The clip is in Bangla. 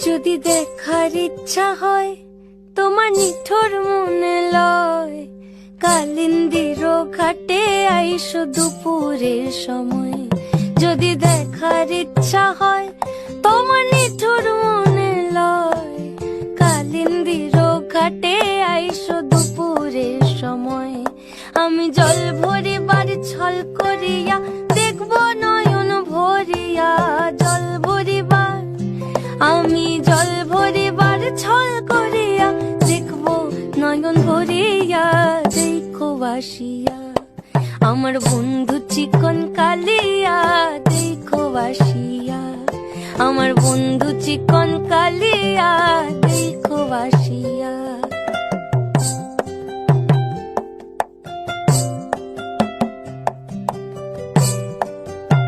যদি দেখার ইচ্ছা হয় তোমার নিঠুর মনে লয়, কালিন্দির ঘাটে আইসো দুপুরের সময়। যদি দেখার ইচ্ছা হয় তোমার নিঠুর মনে লয়, কালিন্দির ঘাটে আইসো দুপুরের সময়। আমি জল ভরিবার ছল করিয়া দেখব নয়ন ভরিয়া, জল ভরিবার আমি জল ভরিবার ছল করিয়া দেখব নয়ন ভরিয়া। দেখো বাসিয়া আমার বন্ধু চিকন কালিয়া, দেখো বাসিয়া আমার বন্ধু চিকন কালিয়া, দেখো বাসিয়া।